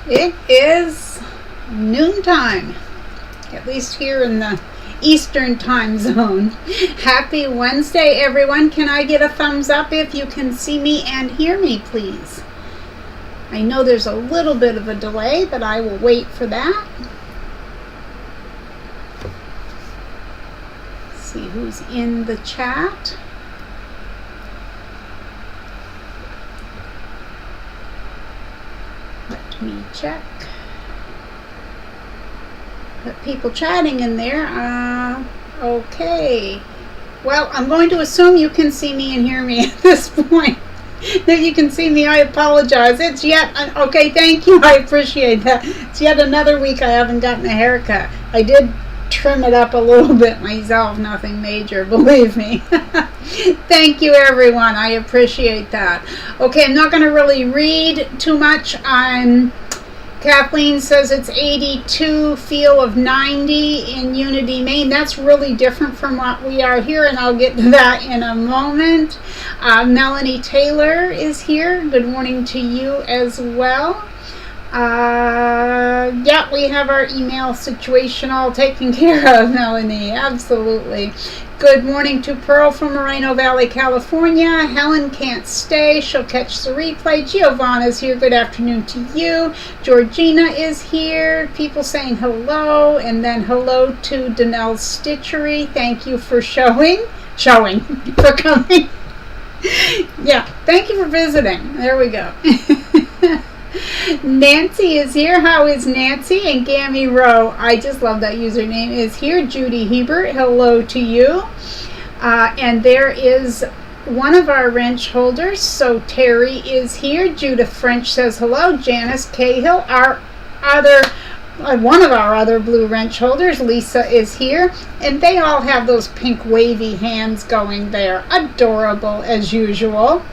It is noontime, at least here in the Eastern time zone. Happy Wednesday, everyone. Can I get a thumbs up if you can see me and hear me, please? I know there's a little bit of a delay, but I will wait for that. Let's see who's in the chat. Let me check. Got people chatting in there. Okay. Well, I'm going to assume you can see me and hear me at this point. That you can see me, I apologize. It's yet, okay, thank you, I appreciate that. It's yet another week I haven't gotten a haircut. I did trim it up a little bit myself, nothing major, believe me. Thank you, everyone, I appreciate that. Okay, I'm not going to really read too much. Kathleen says it's 82, feel of 90 in Unity, Maine. That's really different from what we are here, and I'll get to that in a moment. Melanie Taylor is here. Good morning to you as well. Yeah, we have our email situation all taken care of, Melanie. Absolutely. Good morning to Pearl from Moreno Valley, California. Helen can't stay. She'll catch the replay. Giovanna's here. Good afternoon to you. Georgina is here. People saying hello. And then hello to Danelle Stitchery. Thank you for for coming. Yeah, thank you for visiting. There we go. Nancy is here. How is Nancy? And Gammy Rowe, I just love that username, is here. Judy Hebert, hello to you. And there is one of our wrench holders. So Terry is here. Judith French says hello. Janice Cahill, one of our other blue wrench holders. Lisa is here. And they all have those pink wavy hands going there. Adorable as usual.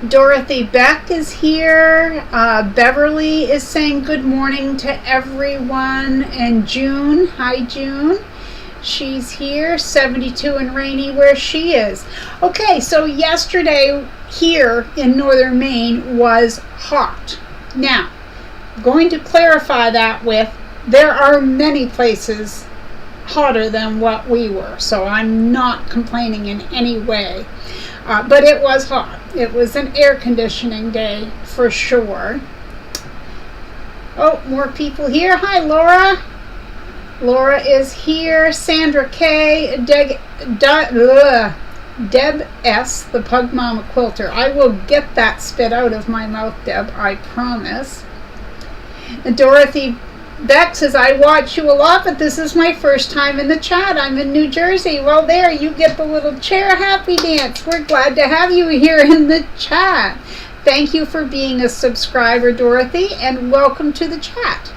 Dorothy Beck is here. Beverly is saying good morning to everyone. And June, hi June. She's here, 72 and rainy where she is. Okay, so yesterday here in northern Maine was hot. Now, I'm going to clarify that with there are many places hotter than what we were. So I'm not complaining in any way. But it was hot. It was an air conditioning day for sure. Oh, more people here. Hi, Laura. Laura is here. Sandra K. Deb S., the Pug Mama Quilter. I will get that spit out of my mouth, Deb, I promise. And Dorothy Beck says, I watch you a lot, but this is my first time in the chat. I'm in New Jersey. Well, there, you get the little chair happy dance. We're glad to have you here in the chat. Thank you for being a subscriber, Dorothy, and welcome to the chat.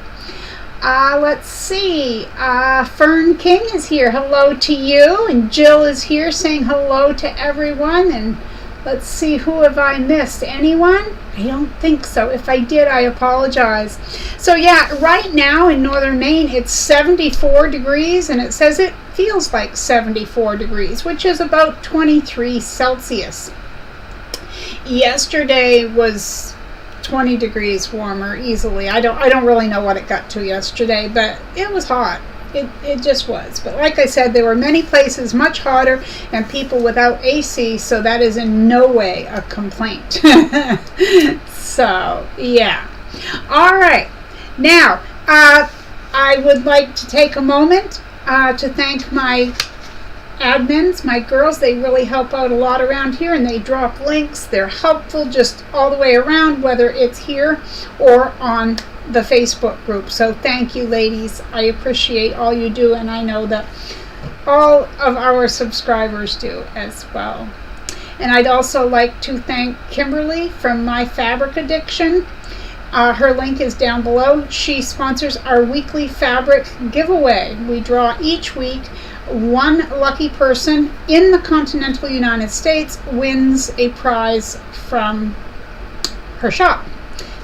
Let's see. Fern King is here. Hello to you. And Jill is here saying hello to everyone. And let's see, who have I missed? Anyone? I don't think so. If I did, I apologize. So yeah, right now in northern Maine, it's 74 degrees, and it says it feels like 74 degrees, which is about 23 Celsius. Yesterday was 20 degrees warmer easily. I don't really know what it got to yesterday, but it was hot. It just was. But like I said, there were many places much hotter and people without AC, so that is in no way a complaint. So, yeah. All right. Now, I would like to take a moment to thank my admins, my girls. They really help out a lot around here, and they drop links. They're helpful just all the way around, whether it's here or on the Facebook group. So thank you, ladies. I appreciate all you do, and I know that all of our subscribers do as well. And I'd also like to thank Kimberly from My Fabric Addiction. Her link is down below. She sponsors our weekly fabric giveaway. We draw each week. One lucky person in the continental United States wins a prize from her shop.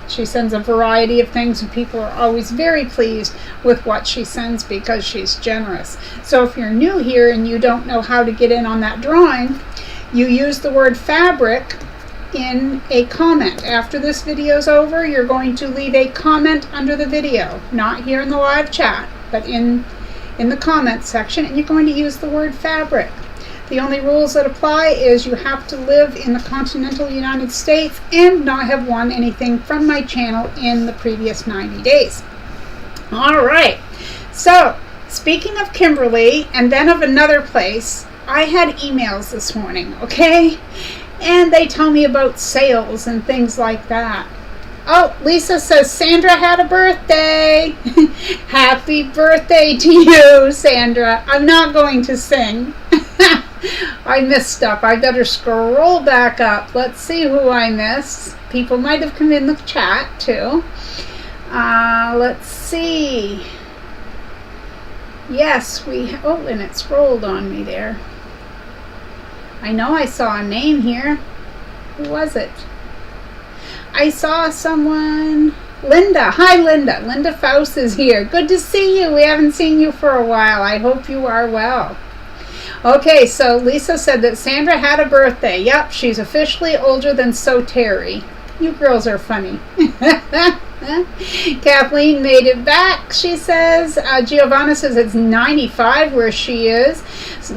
She sends a variety of things, and people are always very pleased with what she sends because she's generous. So if you're new here and you don't know how to get in on that drawing, you use the word fabric in a comment. After this video is over, you're going to leave a comment under the video, not here in the live chat, but in the comments section, and you're going to use the word fabric. The only rules that apply is you have to live in the continental United States and not have won anything from my channel in the previous 90 days. All right, so speaking of Kimberly and then of another place, I had emails this morning, okay? And they tell me about sales and things like that. Oh, Lisa says Sandra had a birthday. Happy birthday to you, Sandra. I'm not going to sing. I missed stuff. I better scroll back up. Let's see who I missed. People might have come in the chat too. Let's see. Yes, oh, and it scrolled on me there. I know I saw a name here. Who was it? I saw someone. Linda. Hi, Linda. Linda Faust is here. Good to see you. We haven't seen you for a while. I hope you are well. Okay, so Lisa said that Sandra had a birthday. Yep, she's officially older than So Terry. You girls are funny. Kathleen made it back, she says. Giovanna says it's 95 where she is.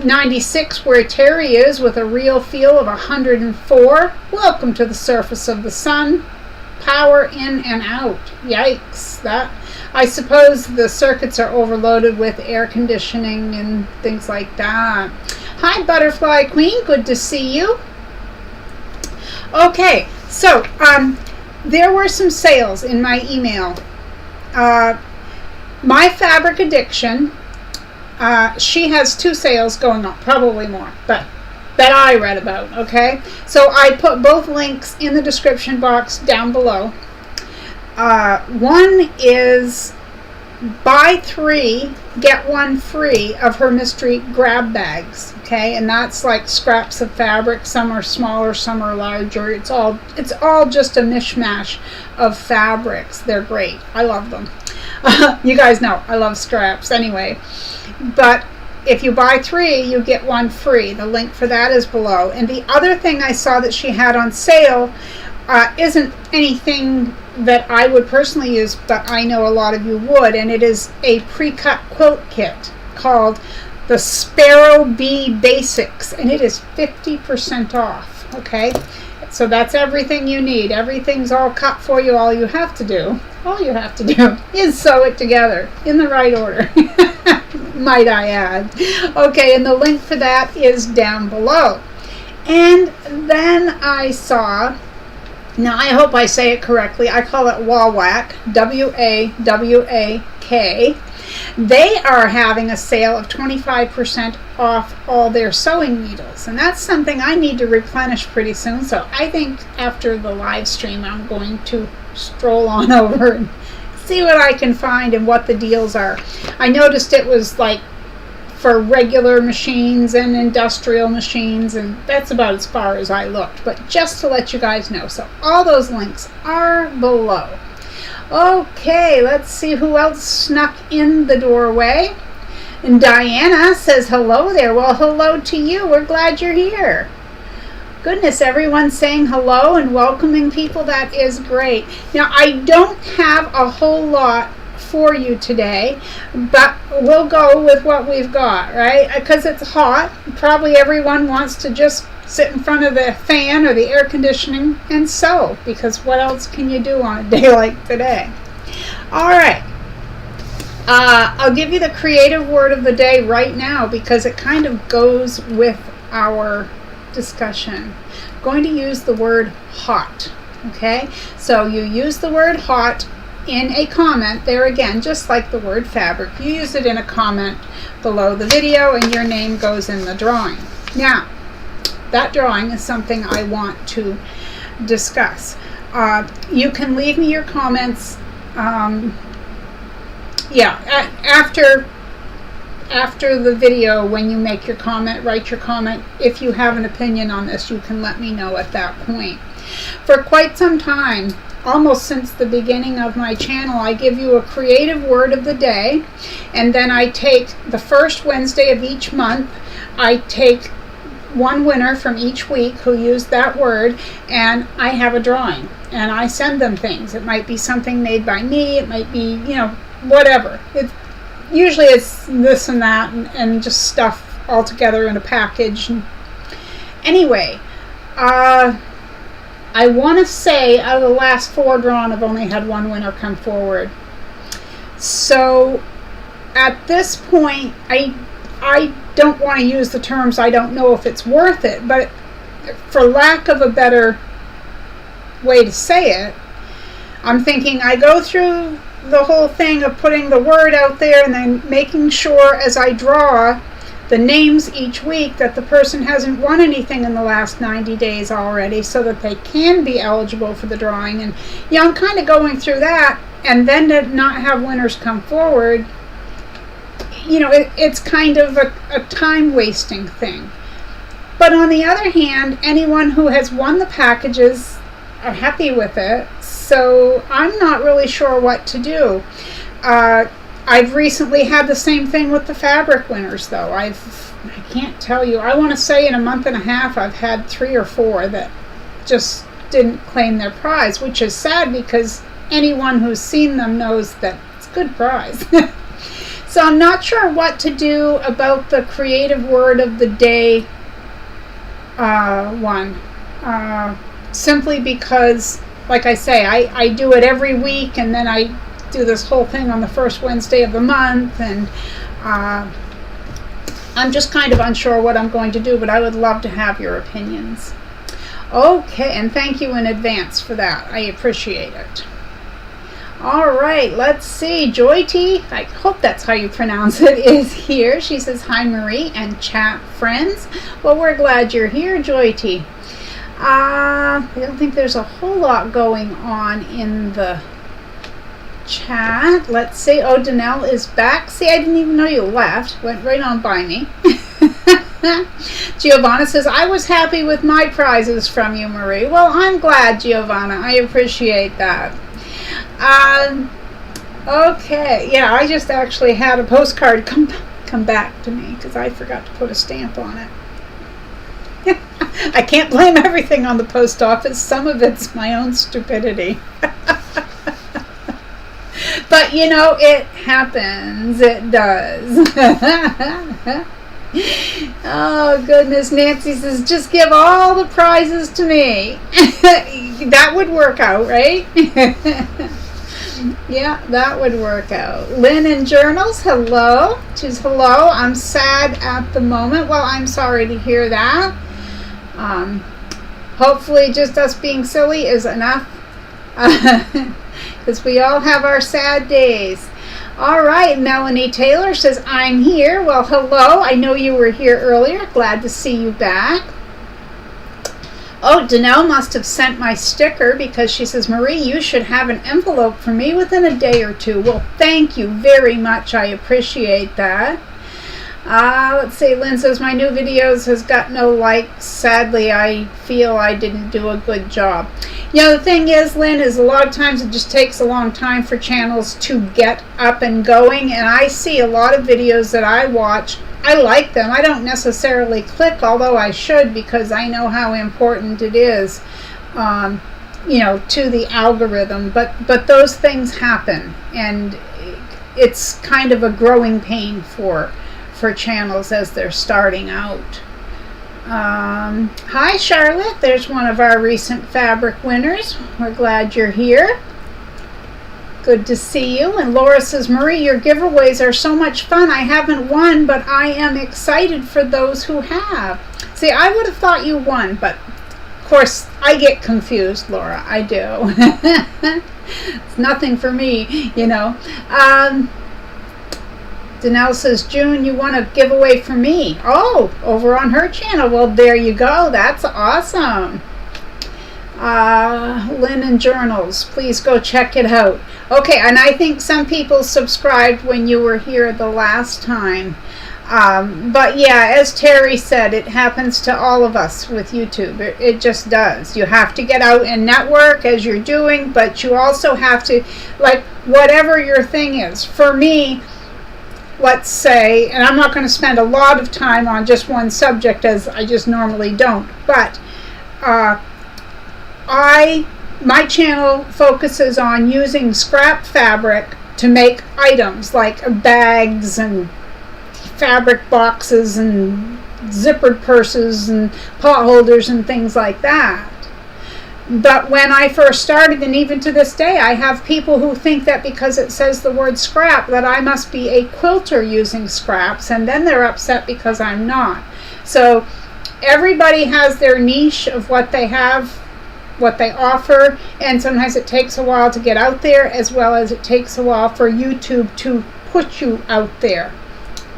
96 where Terry is with a real feel of 104. Welcome to the surface of the sun. Power in and out. Yikes. That, I suppose the circuits are overloaded with air conditioning and things like that. Hi, Butterfly Queen. Good to see you. Okay, so there were some sales in my email. My Fabric Addiction, she has 2 sales going on, probably more, but that I read about, okay? So I put both links in the description box down below. One is buy 3, get 1 free of her mystery grab bags, okay? And that's like scraps of fabric. Some are smaller, some are larger. It's all just a mishmash of fabrics. They're great. I love them. You guys know I love scraps anyway. But if you buy 3, you get 1 free. The link for that is below. And the other thing I saw that she had on sale isn't anything that I would personally use, but I know a lot of you would, and it is a pre-cut quilt kit called the Sparrow Bee Basics, and it is 50% off, okay? So that's everything you need. Everything's all cut for you. All you have to do is sew it together in the right order. Might I add. Okay, and the link for that is down below. And then I saw, now I hope I say it correctly, I call it Wawak, W-A-W-A-K. They are having a sale of 25% off all their sewing needles, and that's something I need to replenish pretty soon. So I think after the live stream I'm going to stroll on over and see what I can find and what the deals are. I noticed it was like for regular machines and industrial machines, and that's about as far as I looked, but just to let you guys know. So all those links are below. Okay, let's see who else snuck in the doorway. And Diana says hello there. Well, hello to you. We're glad you're here. Goodness, everyone's saying hello and welcoming people. That is great. Now, I don't have a whole lot for you today, but we'll go with what we've got, right? Because it's hot. Probably everyone wants to just sit in front of the fan or the air conditioning and sew, because what else can you do on a day like today? All right. I'll give you the creative word of the day right now because it kind of goes with our discussion. I'm going to use the word hot, okay? So you use the word hot in a comment there again, just like the word fabric. You use it in a comment below the video and your name goes in the drawing. Now, that drawing is something I want to discuss. You can leave me your comments after the video. When you make your comment, write your comment. If you have an opinion on this, you can let me know at that point. For quite some time, almost since the beginning of my channel, I give you a creative word of the day, and then I take the first Wednesday of each month, I take one winner from each week who used that word, and I have a drawing, and I send them things. It might be something made by me, it might be, whatever. Usually it's this and that, and just stuff all together in a package. Anyway, I want to say out of the last 4 drawn, I've only had one winner come forward. So at this point, I don't want to use the terms I don't know if it's worth it, but for lack of a better way to say it, I'm thinking I go through the whole thing of putting the word out there and then making sure as I draw the names each week that the person hasn't won anything in the last 90 days already, so that they can be eligible for the drawing. And I'm kind of going through that, and then to not have winners come forward, it's kind of a time wasting thing. But on the other hand, anyone who has won the packages are happy with it, so I'm not really sure what to do. I've recently had the same thing with the fabric winners, though. I can't tell you. I want to say in a month and a half I've had 3 or 4 that just didn't claim their prize, which is sad because anyone who's seen them knows that it's a good prize. So I'm not sure what to do about the creative word of the day one. Simply because, like I say, I do it every week, and then I do this whole thing on the first Wednesday of the month, and I'm just kind of unsure what I'm going to do, but I would love to have your opinions. Okay, and thank you in advance for that. I appreciate it. All right, let's see. Joy T, I hope that's how you pronounce it, is here. She says, hi, Marie and chat friends. Well, we're glad you're here, Joy T. I don't think there's a whole lot going on in the chat. Let's see. Oh, Danelle is back. See, I didn't even know you left. Went right on by me. Giovanna says, I was happy with my prizes from you, Marie. Well, I'm glad, Giovanna. I appreciate that. Okay. Yeah, I just actually had a postcard come back to me because I forgot to put a stamp on it. I can't blame everything on the post office. Some of it's my own stupidity. But, it happens. It does. Oh, goodness. Nancy says, just give all the prizes to me. That would work out, right? Yeah, that would work out. Lynn in Journals, hello. She's hello. I'm sad at the moment. Well, I'm sorry to hear that. Hopefully just us being silly is enough. Because we all have our sad days. All right, Melanie Taylor says, I'm here. Well, hello. I know you were here earlier. Glad to see you back. Oh, Danelle must have sent my sticker because she says, Marie, you should have an envelope for me within a day or 2. Well, thank you very much. I appreciate that. Let's see. Lynn says, my new videos has got no likes. Sadly, I feel I didn't do a good job. The thing is, Lynn, is a lot of times it just takes a long time for channels to get up and going. And I see a lot of videos that I watch. I like them. I don't necessarily click, although I should, because I know how important it is, to the algorithm. But those things happen, and it's kind of a growing pain for channels as they're starting out. Hi, Charlotte. There's one of our recent fabric winners. We're glad you're here. Good to see you. And Laura says, Marie, your giveaways are so much fun. I haven't won, but I am excited for those who have. See, I would have thought you won, but of course I get confused, Laura. I do. It's nothing for me, Danelle says, June, you want a giveaway for me? Oh, over on her channel. Well, there you go. That's awesome. Lynn and Journals, please go check it out. Okay, and I think some people subscribed when you were here the last time. But yeah, as Terry said, it happens to all of us with YouTube. It just does. You have to get out and network as you're doing, but you also have to, like, whatever your thing is. For me, let's say, and I'm not going to spend a lot of time on just one subject, as I just normally don't, but my channel focuses on using scrap fabric to make items like bags and fabric boxes and zippered purses and pot holders and things like that. But when I first started, and even to this day, I have people who think that because it says the word scrap that I must be a quilter using scraps, and then they're upset because I'm not. So everybody has their niche of what they have, what they offer, and sometimes it takes a while to get out there, as well as it takes a while for YouTube to put you out there.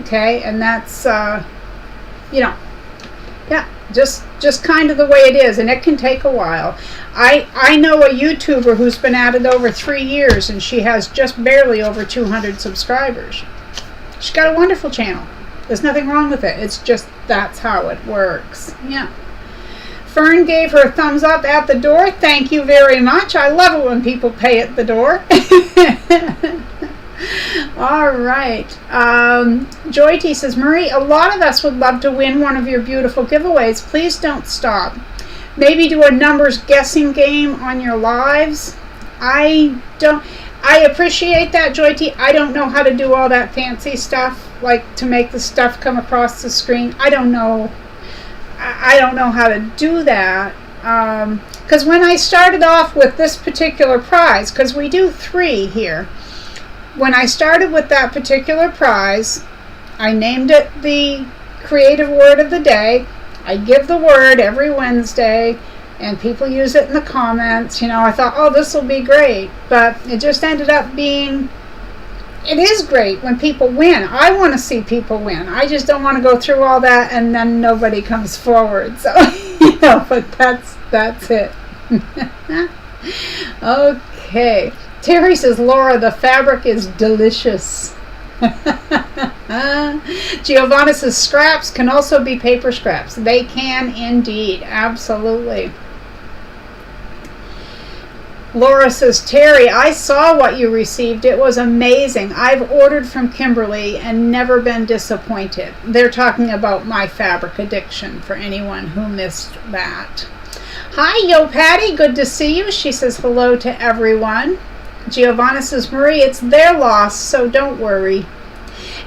Okay, and that's yeah, just kind of the way it is, and it can take a while. I know a YouTuber who's been at it over 3 years, and she has just barely over 200 subscribers. She's got a wonderful channel. There's nothing wrong with it. It's just that's how it works. Yeah. Fern gave her a thumbs up at the door. Thank you very much. I love it when people pay at the door. All right. Joy T says, Marie, a lot of us would love to win one of your beautiful giveaways. Please don't stop. Maybe do a numbers guessing game on your lives. I appreciate that, Joy T. I don't know how to do all that fancy stuff, like to make the stuff come across the screen. I don't know how to do that. Because when I started off with this particular prize, because we do 3 here, when I started with that particular prize, I named it the creative word of the day. I give the word every Wednesday, and people use it in the comments. You know, I thought, oh, this will be great. But it just ended up being, it is great when people win. I want to see people win. I just don't want to go through all that and then nobody comes forward. So, you know, but that's it. Okay. Terry says, Laura, the fabric is delicious. Giovanna says, scraps can also be paper scraps. They can indeed. Absolutely. Laura says, Terry, I saw what you received. It was amazing. I've ordered from Kimberly and never been disappointed. They're talking about my fabric addiction for anyone who missed that. Hi, Yo Patty. Good to see you. She says hello to everyone. Giovanna says, Marie, it's their loss, so don't worry.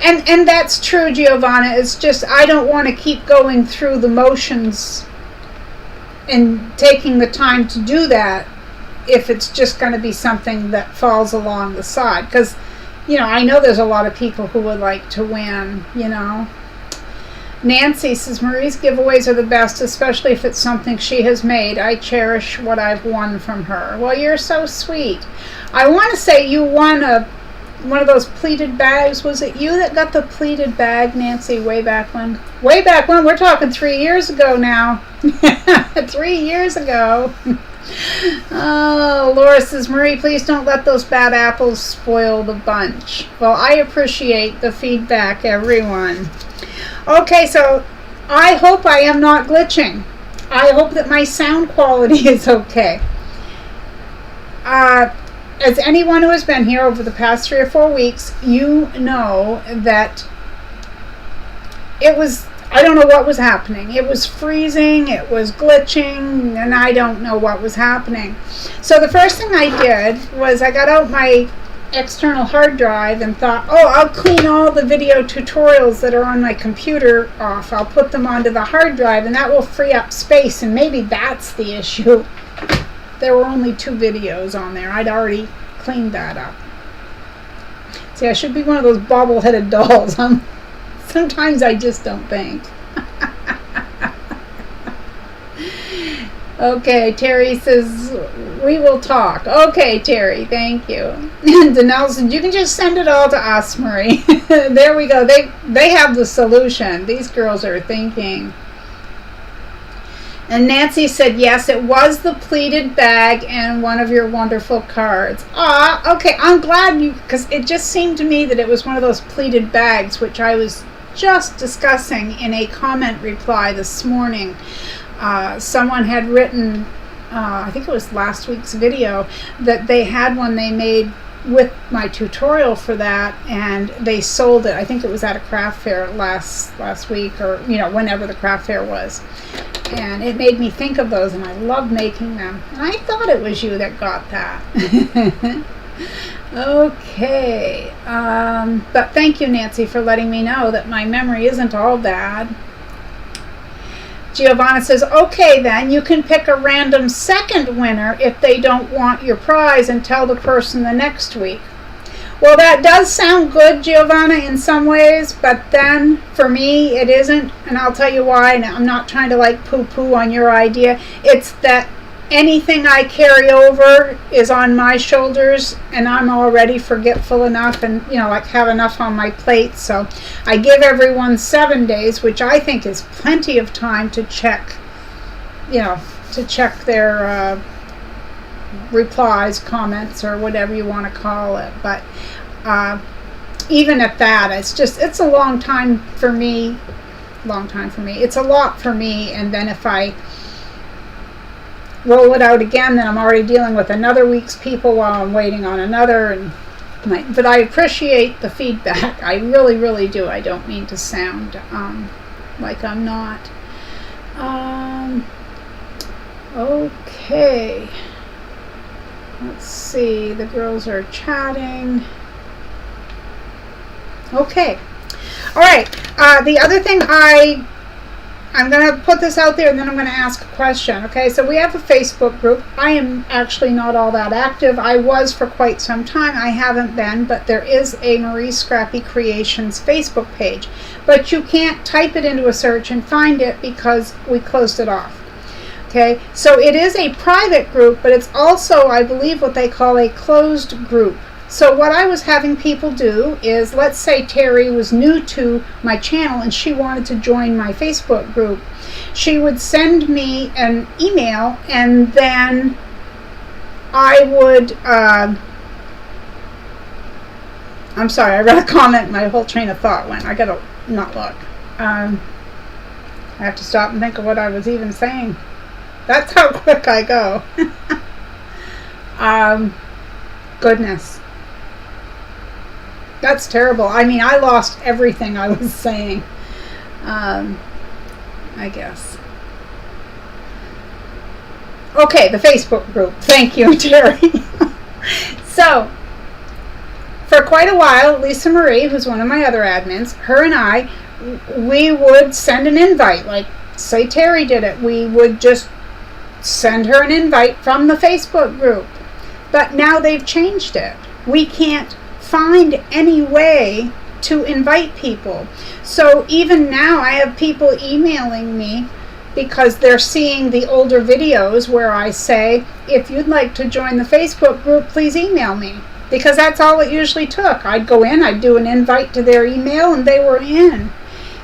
And that's true, Giovanna. It's just I don't want to keep going through the motions and taking the time to do that if it's just going to be something that falls along the side. Because, you know, I know there's a lot of people who would like to win, you know. Nancy says, Marie's giveaways are the best, especially if it's something she has made. I cherish what I've won from her. Well, you're so sweet. I want to say you won one of those pleated bags. Was it you that got the pleated bag, Nancy, way back when? Way back when? We're talking 3 years ago now. 3 years ago. Oh, Laura says, Marie, please don't let those bad apples spoil the bunch. Well, I appreciate the feedback, everyone. Okay, so I hope I am not glitching. I hope that my sound quality is okay. As anyone who has been here over the past 3 or 4 weeks, you know that it was, I don't know what was happening. It was freezing, it was glitching, and I don't know what was happening. So the first thing I did was I got out my external hard drive and thought, oh, I'll clean all the video tutorials that are on my computer off. I'll put them onto the hard drive, and that will free up space, and maybe that's the issue. There were only 2 videos on there. I'd already cleaned that up. See, I should be one of those bobble-headed dolls. Sometimes I just don't think. Okay, Terry says, we will talk. Okay, Terry, thank you. Danelle said, you can just send it all to us, Marie. There we go. They have the solution. These girls are thinking. And Nancy said, yes, it was the pleated bag and one of your wonderful cards. Okay, I'm glad you, because it just seemed to me that it was one of those pleated bags, which I was just discussing in a comment reply this morning. Someone had written, I think it was last week's video, that they had one they made with my tutorial for that, and they sold it. I think it was at a craft fair last week, or whenever the craft fair was, and it made me think of those, and I love making them. And I thought it was you that got that. Okay, but thank you, Nancy, for letting me know that my memory isn't all bad. Giovanna says, okay, then you can pick a random second winner if they don't want your prize and tell the person the next week. Well, that does sound good, Giovanna, in some ways, but then for me it isn't, and I'll tell you why. Now, I'm not trying to like poo-poo on your idea. It's that anything I carry over is on my shoulders, and I'm already forgetful enough and have enough on my plate. So I give everyone 7 days, which I think is plenty of time to check their replies, comments, or whatever you want to call it. But even at that, it's a long time for me. It's a lot for me, and then if I roll it out again, then I'm already dealing with another week's people while I'm waiting on another. But I appreciate the feedback. I really, really do. I don't mean to sound like I'm not. Okay. Let's see. The girls are chatting. Okay. All right. The other thing I'm going to put this out there, and then I'm going to ask a question. Okay, so we have a Facebook group. I am actually not all that active. I was for quite some time. I haven't been, but there is a Marie Scrappy Creations Facebook page. But you can't type it into a search and find it because we closed it off. Okay, so it is a private group, but it's also, I believe, what they call a closed group. So what I was having people do is, let's say Terry was new to my channel and she wanted to join my Facebook group. She would send me an email, and then I would, I'm sorry, I read a comment, my whole train of thought went. I gotta not look. I have to stop and think of what I was even saying. That's how quick I go. Goodness. That's terrible. I mean, I lost everything I was saying. I guess. Okay, the Facebook group. Thank you, Terry. So, for quite a while, Lisa Marie, who's one of my other admins, her and I, we would send an invite. Like, say Terry did it. We would just send her an invite from the Facebook group. But now they've changed it. We can't find any way to invite people. So even now I have people emailing me because they're seeing the older videos where I say, if you'd like to join the Facebook group, please email me. Because that's all it usually took. I'd go in, I'd do an invite to their email, and they were in.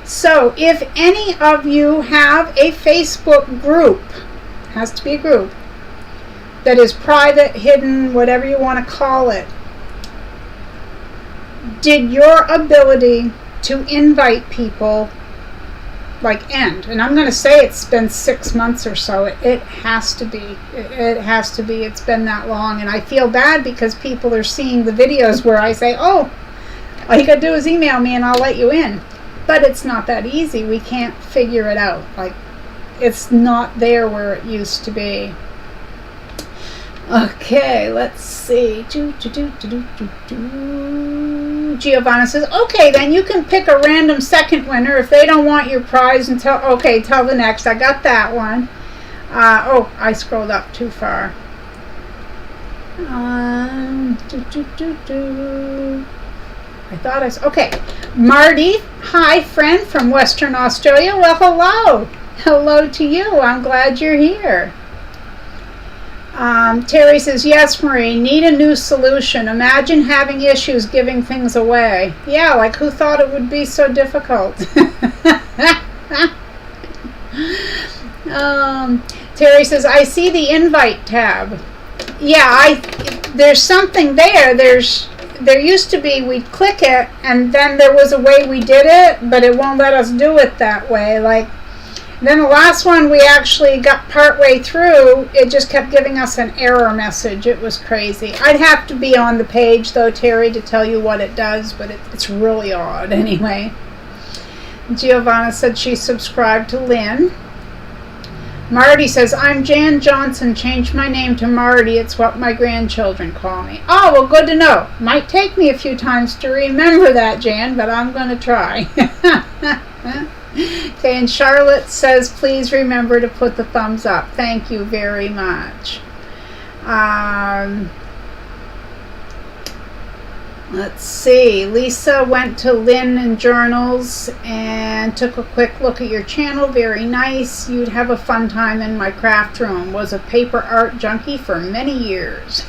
So if any of you have a Facebook group, has to be a group, that is private, hidden, whatever you want to call it, did your ability to invite people end? And I'm going to say it's been 6 months or so. It has to be. It has to be. It's been that long. And I feel bad because people are seeing the videos where I say, oh, all you got to do is email me and I'll let you in. But it's not that easy. We can't figure it out. It's not there where it used to be. Okay, let's see. Giovanna says, okay, then you can pick a random second winner if they don't want your prize until, okay, tell the next. I got that one. I scrolled up too far. I thought okay. Marty, hi, friend from Western Australia. Well, hello. Hello to you. I'm glad you're here. Terry says, yes, Marie, need a new solution. Imagine having issues giving things away. Yeah, who thought it would be so difficult? Terry says, I see the invite tab. Yeah, there's something there. There used to be, we'd click it, and then there was a way we did it, but it won't let us do it that way. Then the last one we actually got partway through, it just kept giving us an error message. It was crazy. I'd have to be on the page though, Terry, to tell you what it does, but it's really odd anyway. Giovanna said she subscribed to Lynn. Marty says, I'm Jan Johnson. Changed my name to Marty. It's what my grandchildren call me. Oh, well, good to know. Might take me a few times to remember that, Jan, but I'm going to try. Okay, and Charlotte says, please remember to put the thumbs up. Thank you very much. Let's see. Lisa went to Lynn and Journals and took a quick look at your channel. Very nice. You'd have a fun time in my craft room. Was a paper art junkie for many years.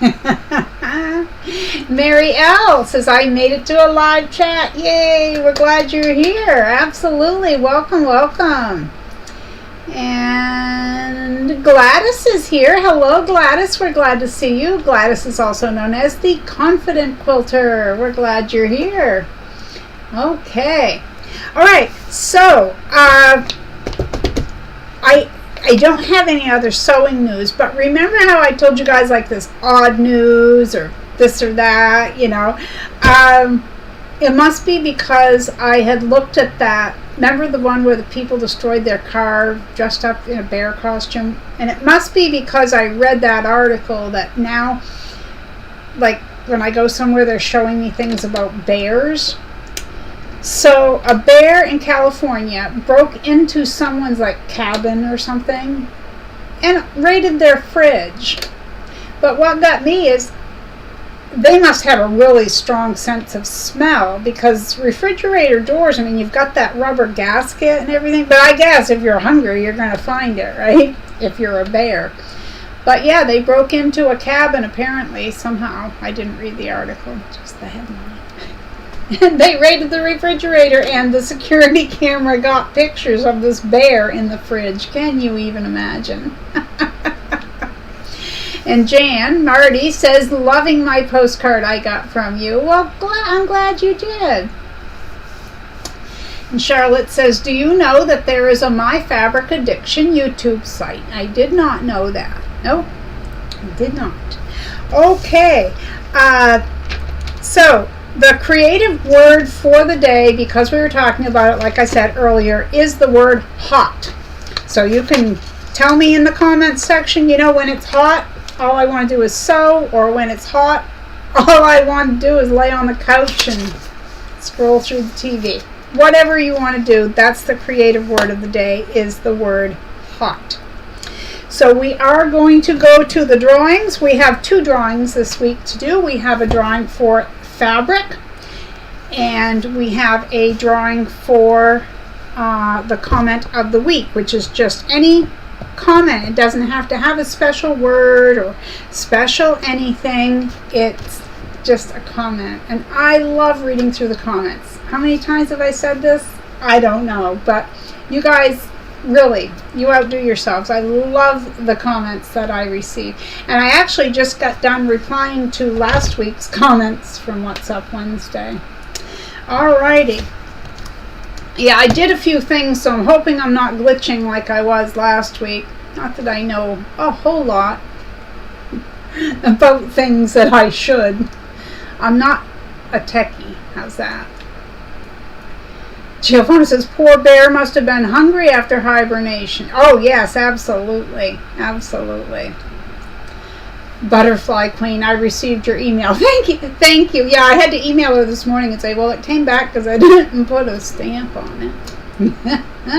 Mary L. says, I made it to a live chat. Yay, we're glad you're here. Absolutely. Welcome, welcome. And Gladys is here. Hello, Gladys. We're glad to see you. Gladys is also known as the Confident Quilter. We're glad you're here. Okay. All right. So, I don't have any other sewing news, but remember how I told you guys like this odd news or this or that, you know? It must be because I had looked at that. Remember the one where the people destroyed their car dressed up in a bear costume? And it must be because I read that article that now, like, when I go somewhere, they're showing me things about bears. So a bear in California broke into someone's, like, cabin or something and raided their fridge. But what got me is they must have a really strong sense of smell, because refrigerator doors, I mean, you've got that rubber gasket and everything, but I guess if you're hungry, you're going to find it, right? If you're a bear. But yeah, they broke into a cabin apparently, somehow. I didn't read the article, just the headline. And they raided the refrigerator, and the security camera got pictures of this bear in the fridge. Can you even imagine? And Jan, Marty says, loving my postcard I got from you. Well, I'm glad you did. And Charlotte says, do you know that there is a My Fabric Addiction YouTube site? I did not know that. Nope, I did not. Okay, so the creative word for the day, because we were talking about it, like I said earlier, is the word hot. So you can tell me in the comments section, you know, when it's hot, all I want to do is sew, or when it's hot, all I want to do is lay on the couch and scroll through the TV. Whatever you want to do, that's the creative word of the day, is the word hot. So we are going to go to the drawings. We have 2 drawings this week to do. We have a drawing for fabric, and we have a drawing for the comment of the week, which is just any comment. It doesn't have to have a special word or special anything. It's just a comment, and I love reading through the comments. How many times have I said this? I don't know, but you guys, really, you outdo yourselves. I love the comments that I receive, and I actually just got done replying to last week's comments from What's Up Wednesday. Alrighty. Yeah, I did a few things, so I'm hoping I'm not glitching like I was last week. Not that I know a whole lot about things that I should. I'm not a techie. How's that? Giovanna says, poor bear must have been hungry after hibernation. Oh, yes, absolutely. Absolutely. Butterfly Queen, I received your email. Thank you. Thank you. Yeah, I had to email her this morning and say, well, it came back because I didn't put a stamp on it.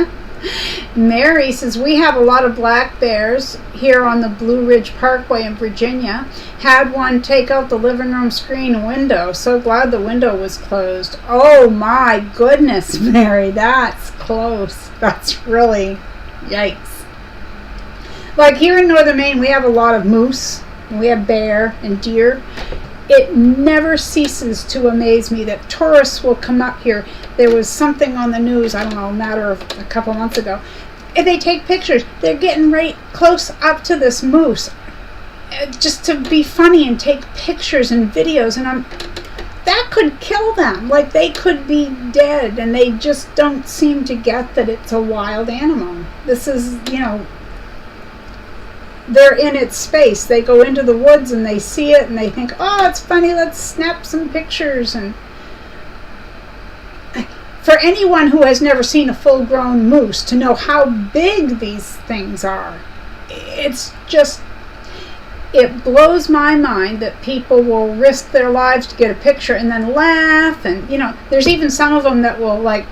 Mary says, we have a lot of black bears here on the Blue Ridge Parkway in Virginia. Had one take out the living room screen window. So glad the window was closed. Oh my goodness, Mary, that's close. That's really yikes. Like here in northern Maine, we have a lot of moose. We have bear and deer. It never ceases to amaze me that tourists will come up here. There was something on the news, I don't know, a matter of a couple months ago. And they take pictures. They're getting right close up to this moose just to be funny and take pictures and videos. And that could kill them. Like, they could be dead, and they just don't seem to get that it's a wild animal. This is, they're in its space. They go into the woods and they see it and they think, oh, it's funny, let's snap some pictures. And for anyone who has never seen a full-grown moose to know how big these things are, it's just, it blows my mind that people will risk their lives to get a picture and then laugh. And there's even some of them that will like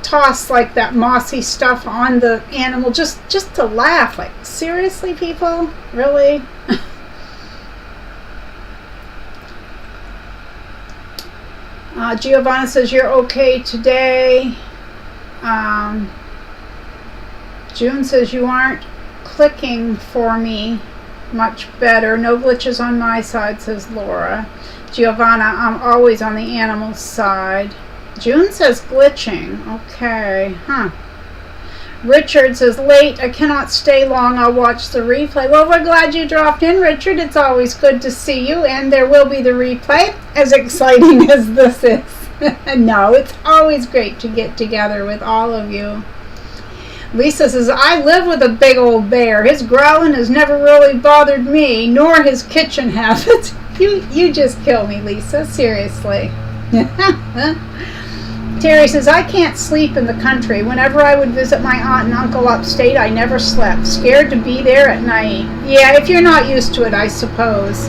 toss like that mossy stuff on the animal just to laugh. Like, seriously, people? Really? Giovanna says you're okay today. June says you aren't clicking for me much better. No glitches on my side, says Laura. Giovanna, I'm always on the animal side. June says glitching. Okay, Richard says late. I cannot stay long. I'll watch the replay. Well, we're glad you dropped in, Richard. It's always good to see you, and there will be the replay, as exciting as this is. No, it's always great to get together with all of you. Lisa says, I live with a big old bear. His growling has never really bothered me, nor his kitchen habits. You just kill me, Lisa. Seriously. Terry says, I can't sleep in the country. Whenever I would visit my aunt and uncle upstate, I never slept. Scared to be there at night. Yeah, if you're not used to it, I suppose.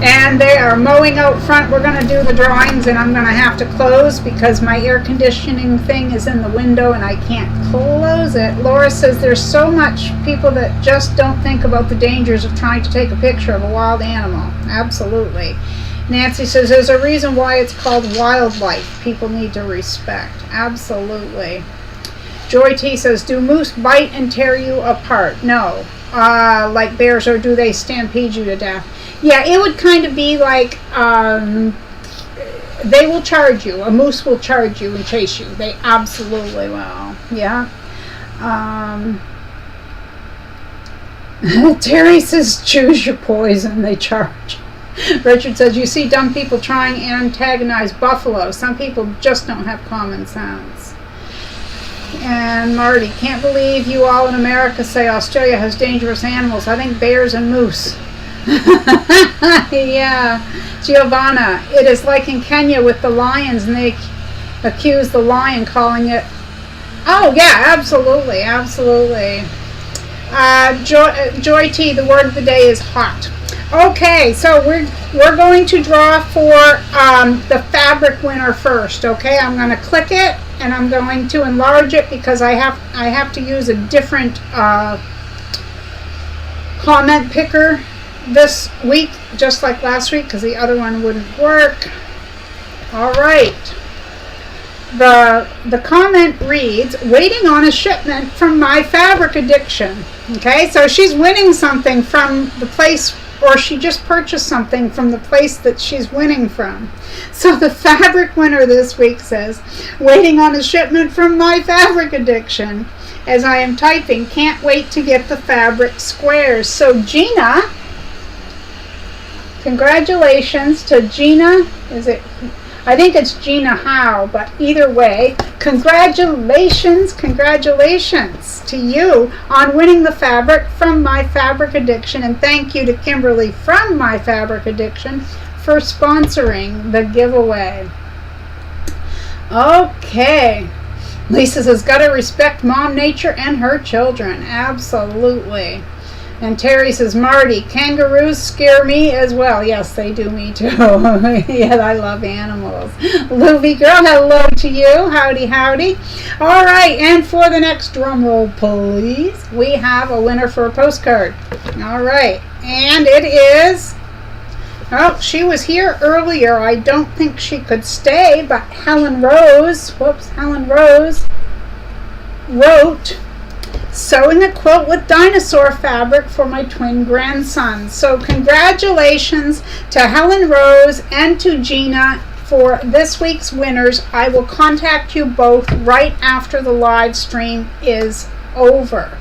And they are mowing out front. We're going to do the drawings, and I'm going to have to close because my air conditioning thing is in the window and I can't close it. Laura says there's so much people that just don't think about the dangers of trying to take a picture of a wild animal. Absolutely. Nancy says there's a reason why it's called wildlife. People need to respect. Absolutely. Joy T says, do moose bite and tear you apart? No. Like bears, or do they stampede you to death? Yeah, it would kind of be like they will charge you. A moose will charge you and chase you. They absolutely will. Yeah. Terry says, choose your poison. They charge. Richard says, you see dumb people trying to antagonize buffalo. Some people just don't have common sense. And Marty, can't believe you all in America say Australia has dangerous animals. I think bears and moose. Yeah. Giovanna, it is like in Kenya with the lions, and they accuse the lion, calling it... Oh, yeah, absolutely, absolutely. Joy T, the word of the day is hot. Okay, so we're going to draw for the fabric winner first. Okay, I'm going to click it and I'm going to enlarge it because I have to use a different comment picker this week, just like last week, because the other one wouldn't work. All right. The comment reads, waiting on a shipment from my fabric addiction. Okay, so she's winning something from the place, or she just purchased something from the place that she's winning from. So the fabric winner this week says, waiting on a shipment from my fabric addiction. As I am typing, can't wait to get the fabric squares. So Gina, congratulations to Gina. I think it's Gina Howe, but either way, congratulations to you on winning the fabric from My Fabric Addiction, and thank you to Kimberly from My Fabric Addiction for sponsoring the giveaway. Okay. Lisa says, gotta respect Mom Nature and her children. Absolutely. And Terry says, Marty, kangaroos scare me as well. Yes, they do me too. Yeah, I love animals. Luby girl, hello to you. Howdy, howdy. All right, and for the next drum roll, please, we have a winner for a postcard. All right, and it is, oh, she was here earlier. I don't think she could stay, but Helen Rose wrote, sewing a quilt with dinosaur fabric for my twin grandsons. So congratulations to Helen Rose and to Gina for this week's winners. I will contact you both right after the live stream is over.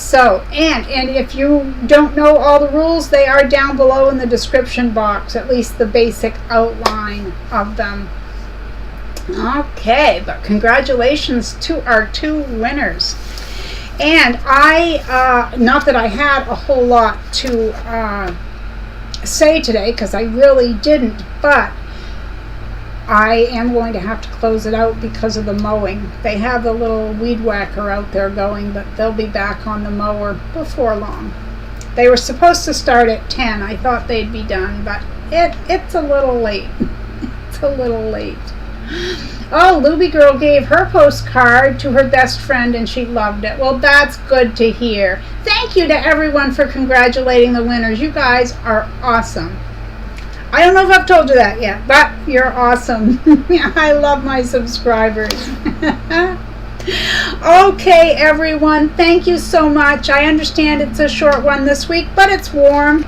So, and if you don't know all the rules, they are down below in the description box, at least the basic outline of them. Okay, but congratulations to our 2 winners. And I, not that I had a whole lot to say today, because I really didn't, but I am going to have to close it out because of the mowing. They have the little weed whacker out there going, but they'll be back on the mower before long. They were supposed to start at 10. I thought they'd be done, but it's a little late. It's a little late. Oh, Luby Girl gave her postcard to her best friend and she loved it. Well, that's good to hear. Thank you to everyone for congratulating the winners. You guys are awesome. I don't know if I've told you that yet, but you're awesome. I love my subscribers. Okay, everyone, thank you so much. I understand it's a short one this week, but it's warm,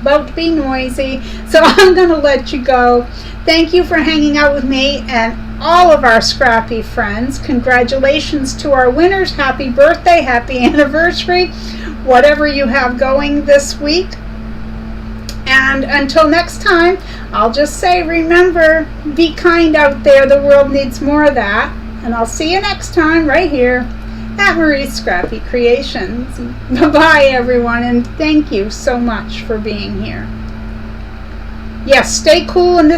about to be noisy, so I'm going to let you go. Thank you for hanging out with me and all of our scrappy friends. Congratulations to our winners. Happy birthday, happy anniversary, whatever you have going this week. And until next time, I'll just say, remember, be kind out there. The world needs more of that. And I'll see you next time right here at Marie's Scrappy Creations. Bye-bye, everyone, and thank you so much for being here. Yes, stay cool in this